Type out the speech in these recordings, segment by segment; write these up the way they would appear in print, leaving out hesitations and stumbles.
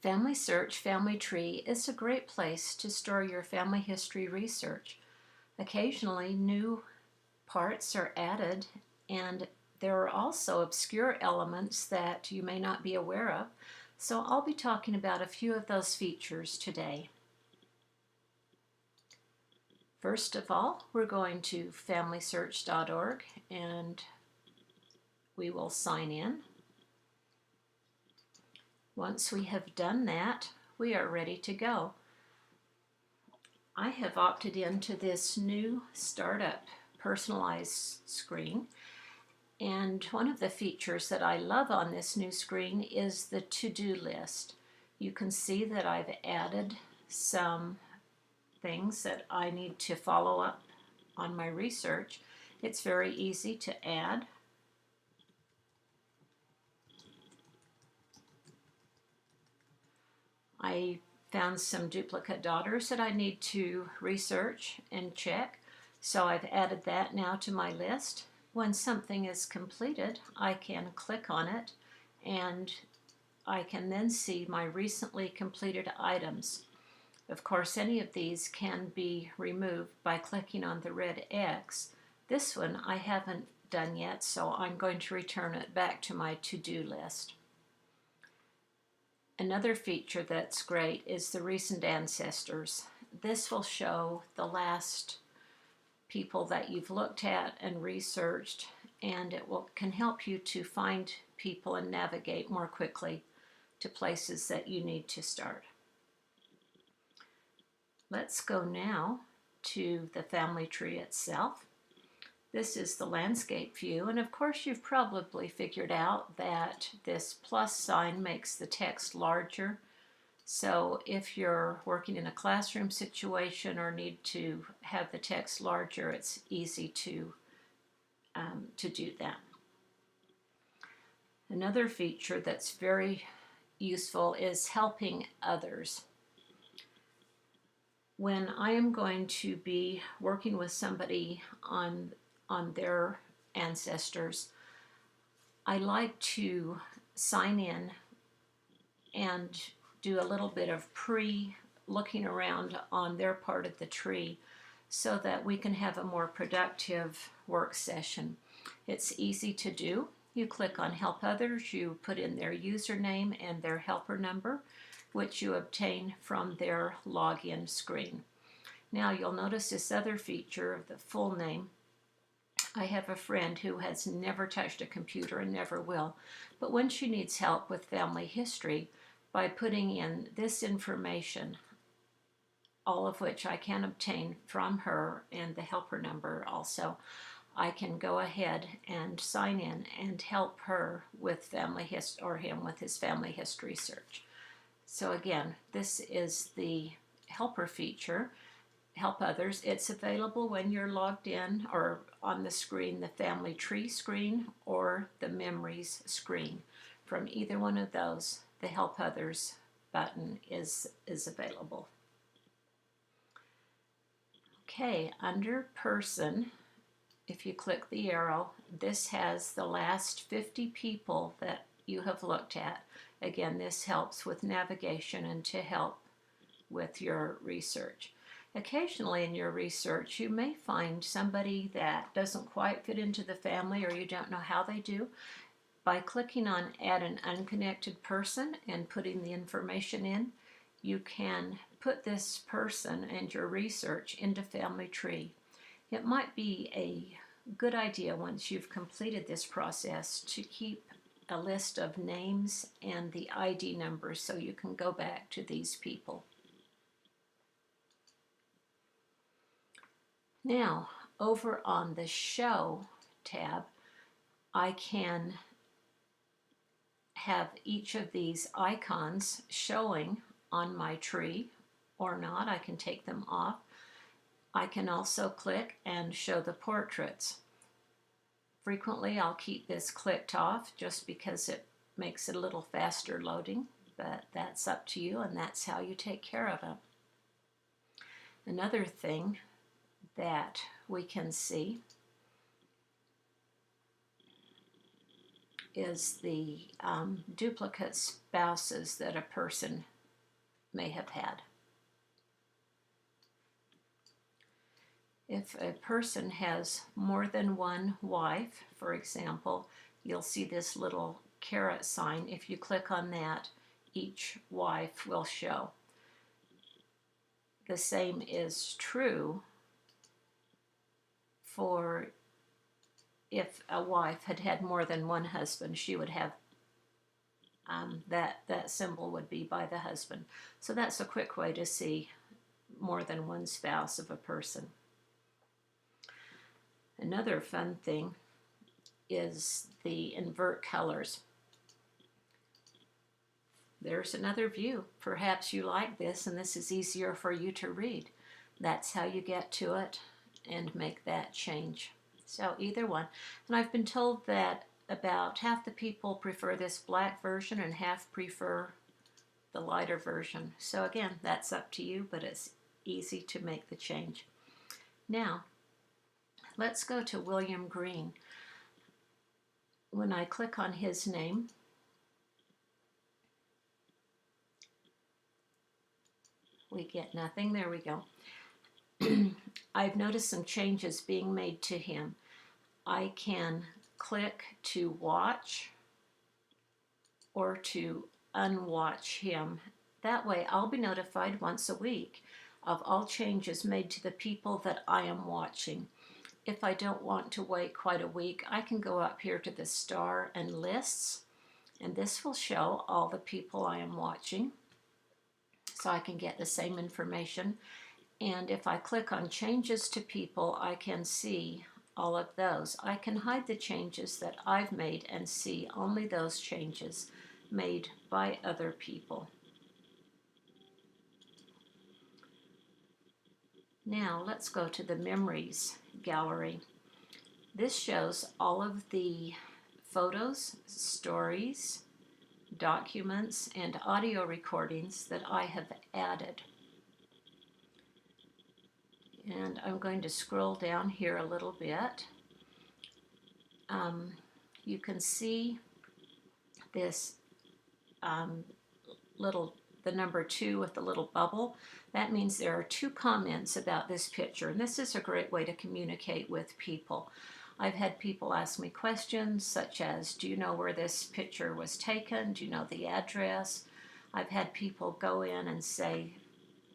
Family Search Family Tree is a great place to store your family history research. Occasionally, new parts are added, and there are also obscure elements that you may not be aware of, so I'll be talking about a few of those features today. First of all, we're going to FamilySearch.org and we will sign in. Once we have done that, we are ready to go. I have opted into this new startup personalized screen, and one of the features that I love on this new screen is the to-do list. You can see that I've added some things that I need to follow up on my research. It's very easy to add. I found some duplicate daughters that I need to research and check, so I've added that now to my list. When something is completed, I can click on it and I can then see my recently completed items. Of course, any of these can be removed by clicking on the red X. This one I haven't done yet, so I'm going to return it back to my to-do list. Another feature that's great is the recent ancestors. This will show the last people that you've looked at and researched, and it can help you to find people and navigate more quickly to places that you need to start. Let's go now to the family tree itself. This is the landscape view, and of course you've probably figured out that this plus sign makes the text larger. So if you're working in a classroom situation or need to have the text larger, it's easy to do that. Another feature that's very useful is helping others. When I am going to be working with somebody on their ancestors, I like to sign in and do a little bit of looking around on their part of the tree so that we can have a more productive work session. It's easy to do. You click on Help Others, you put in their username and their helper number, which you obtain from their login screen. Now you'll notice this other feature of the full name. I have a friend who has never touched a computer and never will, but when she needs help with family history, by putting in this information, all of which I can obtain from her and the helper number also, I can go ahead and sign in and help her with family history, or him with his family history search. So again, this is the helper feature. Help Others. It's available when you're logged in or on the screen, the Family Tree screen or the Memories screen. From either one of those, the Help Others button is available. Okay, under Person, if you click the arrow, this has the last 50 people that you have looked at. Again, this helps with navigation and to help with your research. Occasionally in your research, you may find somebody that doesn't quite fit into the family or you don't know how they do. By clicking on Add an Unconnected Person and putting the information in, you can put this person and your research into Family Tree. It might be a good idea once you've completed this process to keep a list of names and the ID numbers so you can go back to these people. Now, over on the Show tab, I can have each of these icons showing on my tree or not. I can take them off. I can also click and show the portraits. Frequently, I'll keep this clicked off just because it makes it a little faster loading, but that's up to you and that's how you take care of it. Another thing that we can see is the duplicate spouses that a person may have had. If a person has more than one wife, for example, you'll see this little caret sign. If you click on that, each wife will show. The same is true for if a wife had had more than one husband, she would have that symbol would be by the husband. So that's a quick way to see more than one spouse of a person. Another fun thing is the invert colors. There's another view. Perhaps you like this and this is easier for you to read. That's how you get to it and make that change. So either one. And I've been told that about half the people prefer this black version and half prefer the lighter version. So again, that's up to you, but it's easy to make the change. Now, let's go to William Green. When I click on his name, we get nothing. There we go. I've noticed some changes being made to him. I can click to watch or to unwatch him. That way I'll be notified once a week of all changes made to the people that I am watching. If I don't want to wait quite a week, I can go up here to the star and lists, and this will show all the people I am watching, so I can get the same information. And if I click on changes to people, I can see all of those. I can hide the changes that I've made and see only those changes made by other people. Now let's go to the Memories gallery. This shows all of the photos, stories, documents, and audio recordings that I have added. And I'm going to scroll down here a little bit. You can see this the number 2 with the little bubble. That means there are 2 comments about this picture, and this is a great way to communicate with people. I've had people ask me questions such as, do you know where this picture was taken? Do you know the address? I've had people go in and say,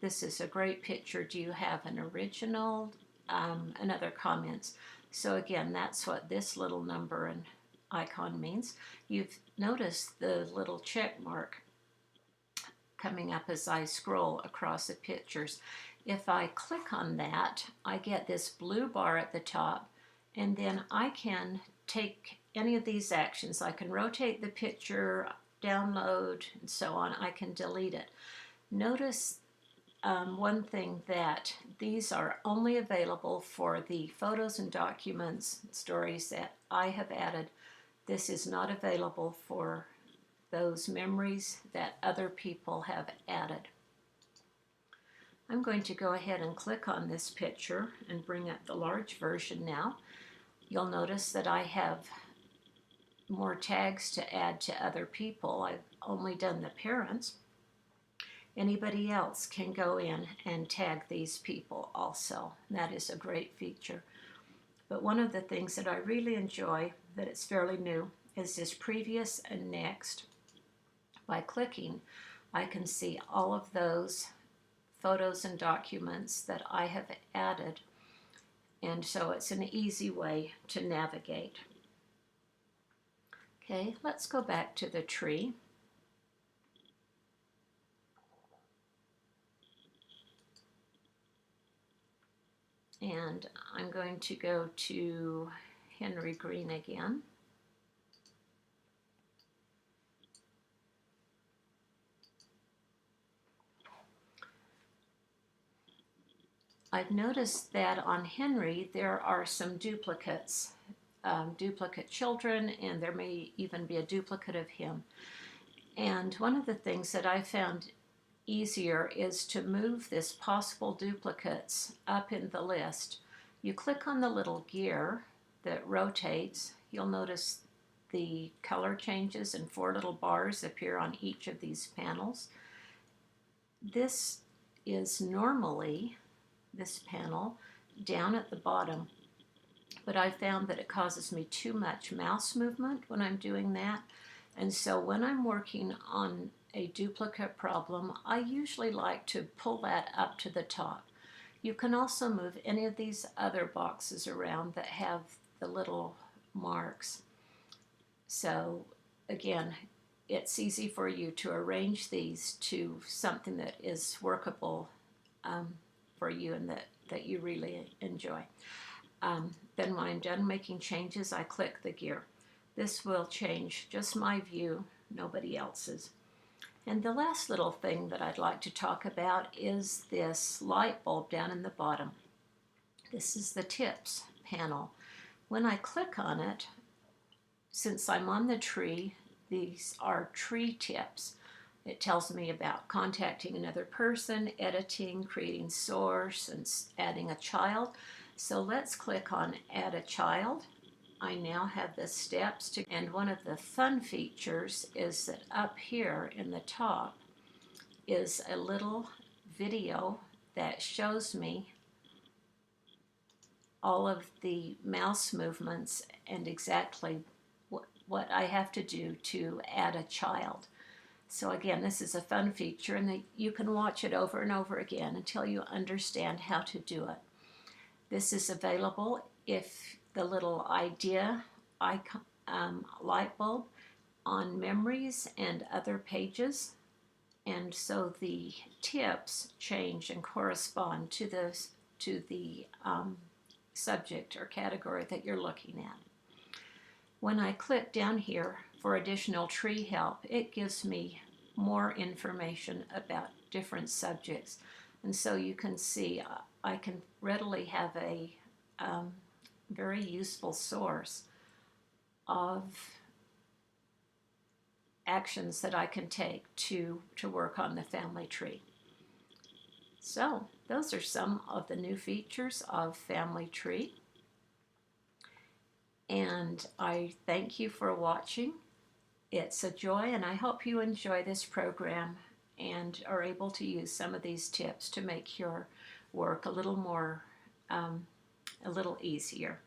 this is a great picture. Do you have an original? And other comments. So again, that's what this little number and icon means. You've noticed the little check mark coming up as I scroll across the pictures. If I click on that, I get this blue bar at the top, and then I can take any of these actions. I can rotate the picture, download, and so on. I can delete it. Notice one thing, that these are only available for the photos and documents, stories that I have added. This is not available for those memories that other people have added. I'm going to go ahead and click on this picture and bring up the large version now. You'll notice that I have more tags to add to other people. I've only done the parents. Anybody else can go in and tag these people also. That is a great feature. But one of the things that I really enjoy, that it's fairly new, is this previous and next. By clicking, I can see all of those photos and documents that I have added, and so it's an easy way to navigate. Okay, let's go back to the tree. And I'm going to go to Henry Green again. I've noticed that on Henry there are some duplicates, duplicate children, and there may even be a duplicate of him. And one of the things that I found easier is to move this possible duplicates up in the list. You click on the little gear that rotates. You'll notice the color changes and 4 little bars appear on each of these panels. This is normally, this panel, down at the bottom, but I found that it causes me too much mouse movement when I'm doing that. And so when I'm working on a duplicate problem, I usually like to pull that up to the top. You can also move any of these other boxes around that have the little marks. So again, it's easy for you to arrange these to something that is workable for you and that you really enjoy. Then when I'm done making changes, I click the gear. This will change just my view, nobody else's. And the last little thing that I'd like to talk about is this light bulb down in the bottom. This is the tips panel. When I click on it, since I'm on the tree, these are tree tips. It tells me about contacting another person, editing, creating source, and adding a child. So let's click on Add a Child. I now have the steps to, and one of the fun features is that up here in the top is a little video that shows me all of the mouse movements and exactly what I have to do to add a child. So again, this is a fun feature, and you can watch it over and over again until you understand how to do it. This is available if the little idea icon, light bulb on memories and other pages, and so the tips change and correspond to the subject or category that you're looking at. When I click down here for additional tree help, it gives me more information about different subjects. And so you can see I can readily have a very useful source of actions that I can take to work on the family tree. So those are some of the new features of Family Tree. And I thank you for watching. It's a joy, and I hope you enjoy this program and are able to use some of these tips to make your work a little more, a little easier.